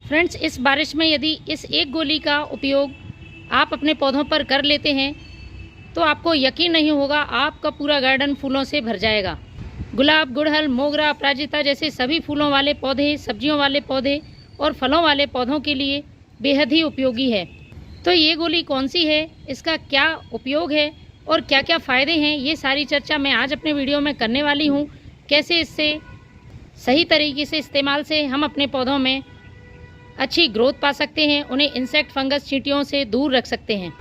Friends, इस बारिश में यदि इस एक गोली का उपयोग आप अपने पौधों पर कर लेते हैं तो आपको यकीन नहीं होगा, आपका पूरा गार्डन फूलों से भर जाएगा। गुलाब, गुड़हल, मोगरा, अपराजिता जैसे सभी फूलों वाले पौधे, सब्जियों वाले पौधे और फलों वाले पौधों के लिए बेहद ही उपयोगी है। तो ये गोली कौन सी है, इसका क्या उपयोग है और क्या क्या फ़ायदे हैं, ये सारी चर्चा मैं आज अपने वीडियो में करने वाली हूँ। कैसे इससे सही तरीके से इस्तेमाल से हम अपने पौधों में अच्छी ग्रोथ पा सकते हैं, उन्हें इंसेक्ट, फंगस, चींटियों से दूर रख सकते हैं।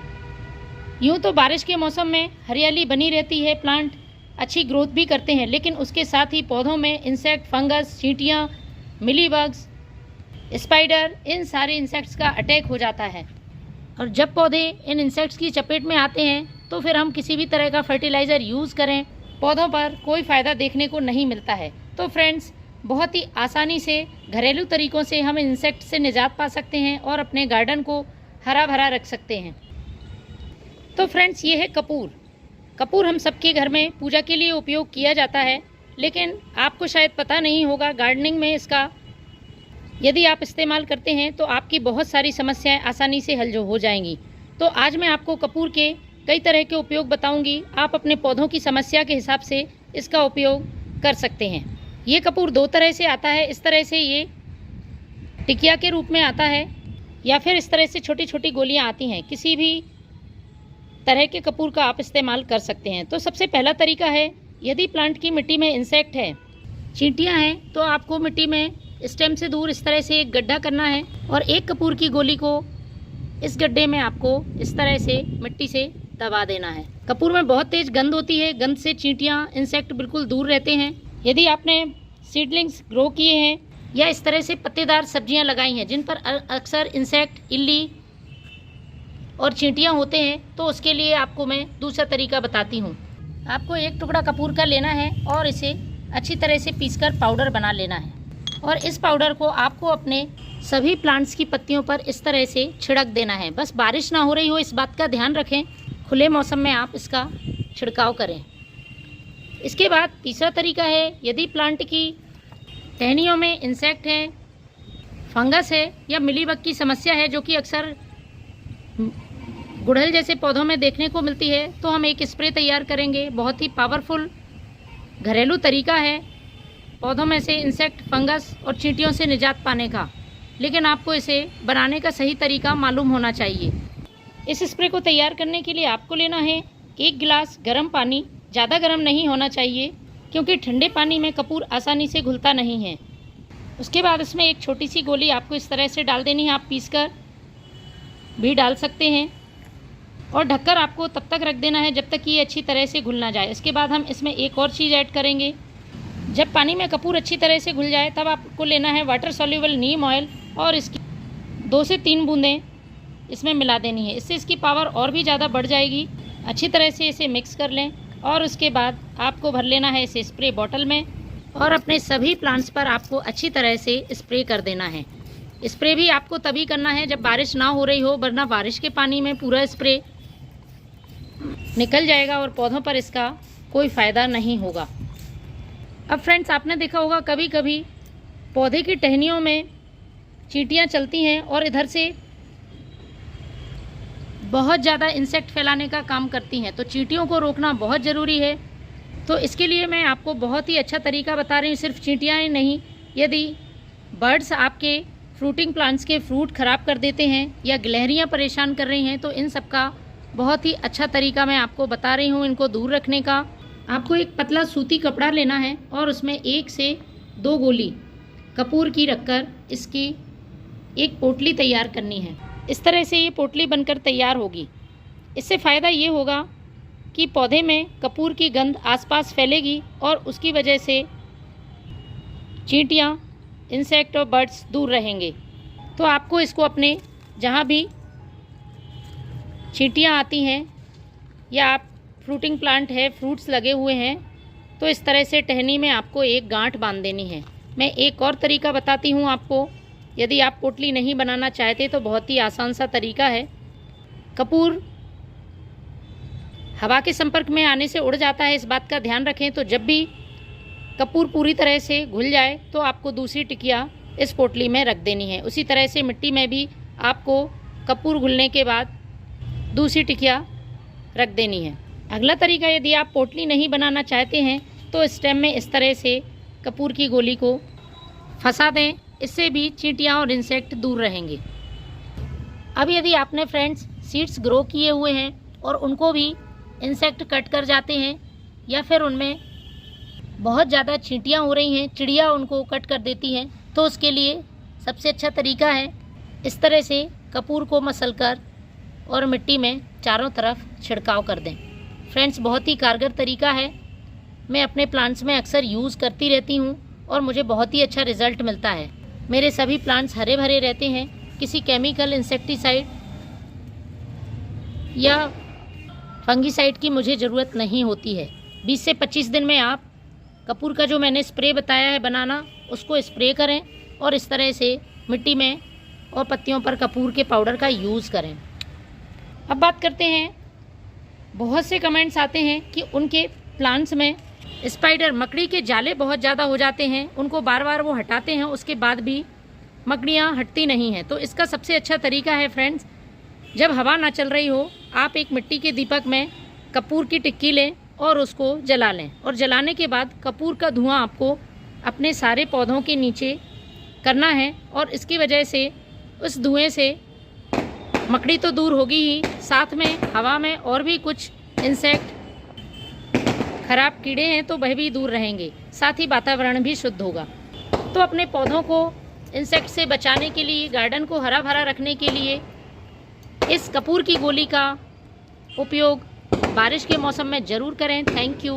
यूँ तो बारिश के मौसम में हरियाली बनी रहती है, प्लांट अच्छी ग्रोथ भी करते हैं, लेकिन उसके साथ ही पौधों में इंसेक्ट, फंगस, चींटियाँ, मिलीबग्स, स्पाइडर, इन सारे इंसेक्ट्स का अटैक हो जाता है। और जब पौधे इन इंसेक्ट्स की चपेट में आते हैं तो फिर हम किसी भी तरह का फर्टिलाइज़र यूज़ करें, पौधों पर कोई फ़ायदा देखने को नहीं मिलता है। तो फ्रेंड्स, बहुत ही आसानी से घरेलू तरीक़ों से हम इंसेक्ट से निजात पा सकते हैं और अपने गार्डन को हरा भरा रख सकते हैं। तो फ्रेंड्स, ये है कपूर। कपूर हम सबके घर में पूजा के लिए उपयोग किया जाता है, लेकिन आपको शायद पता नहीं होगा, गार्डनिंग में इसका यदि आप इस्तेमाल करते हैं तो आपकी बहुत सारी समस्याएं आसानी से हल हो जाएंगी। तो आज मैं आपको कपूर के कई तरह के उपयोग बताऊंगी। आप अपने पौधों की समस्या के हिसाब से इसका उपयोग कर सकते हैं। ये कपूर दो तरह से आता है। इस तरह से ये टिकिया के रूप में आता है, या फिर इस तरह से छोटी छोटी गोलियां आती हैं। किसी भी तरह के कपूर का आप इस्तेमाल कर सकते हैं। तो सबसे पहला तरीका है, यदि प्लांट की मिट्टी में इंसेक्ट है, चींटियाँ हैं, तो आपको मिट्टी में स्टेम से दूर इस तरह से एक गड्ढा करना है और एक कपूर की गोली को इस गड्ढे में आपको इस तरह से मिट्टी से दबा देना है। कपूर में बहुत तेज गंध होती है, गंध से चींटियाँ, इंसेक्ट बिल्कुल दूर रहते हैं। यदि आपने सीडलिंग्स ग्रो किए हैं या इस तरह से पत्तेदार सब्जियां लगाई हैं जिन पर अक्सर इंसेक्ट, इल्ली और चींटियाँ होते हैं, तो उसके लिए आपको मैं दूसरा तरीका बताती हूँ। आपको एक टुकड़ा कपूर का लेना है और इसे अच्छी तरह से पीसकर पाउडर बना लेना है, और इस पाउडर को आपको अपने सभी प्लांट्स की पत्तियों पर इस तरह से छिड़क देना है। बस बारिश ना हो रही हो, इस बात का ध्यान रखें। खुले मौसम में आप इसका छिड़काव करें। इसके बाद तीसरा तरीका है, यदि प्लांट की टहनियों में इंसेक्ट है, फंगस है या मिलीबग की समस्या है, जो कि अक्सर गुड़हल जैसे पौधों में देखने को मिलती है, तो हम एक स्प्रे तैयार करेंगे। बहुत ही पावरफुल घरेलू तरीका है पौधों में से इंसेक्ट, फंगस और चींटियों से निजात पाने का, लेकिन आपको इसे बनाने का सही तरीका मालूम होना चाहिए। इस स्प्रे को तैयार करने के लिए आपको लेना है 1 गिलास गर्म पानी। ज़्यादा गर्म नहीं होना चाहिए, क्योंकि ठंडे पानी में कपूर आसानी से घुलता नहीं है। उसके बाद इसमें एक छोटी सी गोली आपको इस तरह से डाल देनी है। आप पीसकर भी डाल सकते हैं, और ढककर आपको तब तक रख देना है जब तक कि ये अच्छी तरह से घुल ना जाए। इसके बाद हम इसमें एक और चीज़ ऐड करेंगे। जब पानी में कपूर अच्छी तरह से घुल जाए, तब आपको लेना है वाटर सॉल्युबल नीम ऑयल, और इसकी 2 से 3 बूंदें इसमें मिला देनी है। इससे इसकी पावर और भी ज़्यादा बढ़ जाएगी। अच्छी तरह से इसे मिक्स कर लें, और उसके बाद आपको भर लेना है इसे स्प्रे बॉटल में, और अपने सभी प्लांट्स पर आपको अच्छी तरह से स्प्रे कर देना है। स्प्रे भी आपको तभी करना है जब बारिश ना हो रही हो, वरना बारिश के पानी में पूरा स्प्रे निकल जाएगा और पौधों पर इसका कोई फ़ायदा नहीं होगा। अब फ्रेंड्स, आपने देखा होगा कभी कभी पौधे की टहनियों में चींटियाँ चलती हैं और इधर से बहुत ज़्यादा इंसेक्ट फैलाने का काम करती हैं। तो चींटियों को रोकना बहुत ज़रूरी है। तो इसके लिए मैं आपको बहुत ही अच्छा तरीका बता रही हूँ। सिर्फ चींटियाँ ही नहीं, यदि बर्ड्स आपके फ्रूटिंग प्लांट्स के फ्रूट ख़राब कर देते हैं या गिलहरियाँ परेशान कर रही हैं, तो इन सब का बहुत ही अच्छा तरीका मैं आपको बता रही हूँ इनको दूर रखने का। आपको एक पतला सूती कपड़ा लेना है और उसमें 1 से 2 गोली कपूर की रखकर इसकी एक पोटली तैयार करनी है। इस तरह से ये पोटली बनकर तैयार होगी। इससे फ़ायदा ये होगा कि पौधे में कपूर की गंध आसपास फैलेगी और उसकी वजह से चींटियाँ, इंसेक्ट और बर्ड्स दूर रहेंगे। तो आपको इसको अपने जहाँ भी चींटियाँ आती हैं या आप फ्रूटिंग प्लांट है, फ्रूट्स लगे हुए हैं, तो इस तरह से टहनी में आपको एक गांठ बांध देनी है। मैं एक और तरीका बताती हूँ आपको। यदि आप पोटली नहीं बनाना चाहते तो बहुत ही आसान सा तरीका है। कपूर हवा के संपर्क में आने से उड़ जाता है, इस बात का ध्यान रखें। तो जब भी कपूर पूरी तरह से घुल जाए तो आपको दूसरी टिकिया इस पोटली में रख देनी है। उसी तरह से मिट्टी में भी आपको कपूर घुलने के बाद दूसरी टिकिया रख देनी है। अगला तरीका, यदि आप पोटली नहीं बनाना चाहते हैं तो स्टेम में इस तरह से कपूर की गोली को फंसा दें। इससे भी चींटियाँ और इंसेक्ट दूर रहेंगे। अब यदि आपने फ्रेंड्स सीड्स ग्रो किए हुए हैं और उनको भी इंसेक्ट कट कर जाते हैं या फिर उनमें बहुत ज़्यादा चींटियाँ हो रही हैं, चिड़िया उनको कट कर देती हैं, तो उसके लिए सबसे अच्छा तरीका है इस तरह से कपूर को मसलकर और मिट्टी में चारों तरफ छिड़काव कर दें। फ्रेंड्स, बहुत ही कारगर तरीका है। मैं अपने प्लांट्स में अक्सर यूज़ करती रहती हूँ और मुझे बहुत ही अच्छा रिज़ल्ट मिलता है। मेरे सभी प्लांट्स हरे भरे रहते हैं। किसी केमिकल, इंसेक्टिसाइड या फंगीसाइड की मुझे ज़रूरत नहीं होती है। 20 से 25 दिन में आप कपूर का जो मैंने स्प्रे बताया है बनाना, उसको स्प्रे करें और इस तरह से मिट्टी में और पत्तियों पर कपूर के पाउडर का यूज़ करें। अब बात करते हैं, बहुत से कमेंट्स आते हैं कि उनके प्लांट्स में स्पाइडर, मकड़ी के जाले बहुत ज़्यादा हो जाते हैं, उनको बार बार वो हटाते हैं, उसके बाद भी मकड़ियाँ हटती नहीं हैं। तो इसका सबसे अच्छा तरीका है फ्रेंड्स, जब हवा ना चल रही हो, आप एक मिट्टी के दीपक में कपूर की टिक्की लें और उसको जला लें। और जलाने के बाद कपूर का धुआं आपको अपने सारे पौधों के नीचे करना है और इसकी वजह से उस धुएं से मकड़ी तो दूर होगी ही, साथ में हवा में और भी कुछ इंसेक्ट, खराब कीड़े हैं तो वह भी दूर रहेंगे, साथ ही वातावरण भी शुद्ध होगा। तो अपने पौधों को इंसेक्ट से बचाने के लिए, गार्डन को हरा भरा रखने के लिए इस कपूर की गोली का उपयोग बारिश के मौसम में ज़रूर करें। Thank you.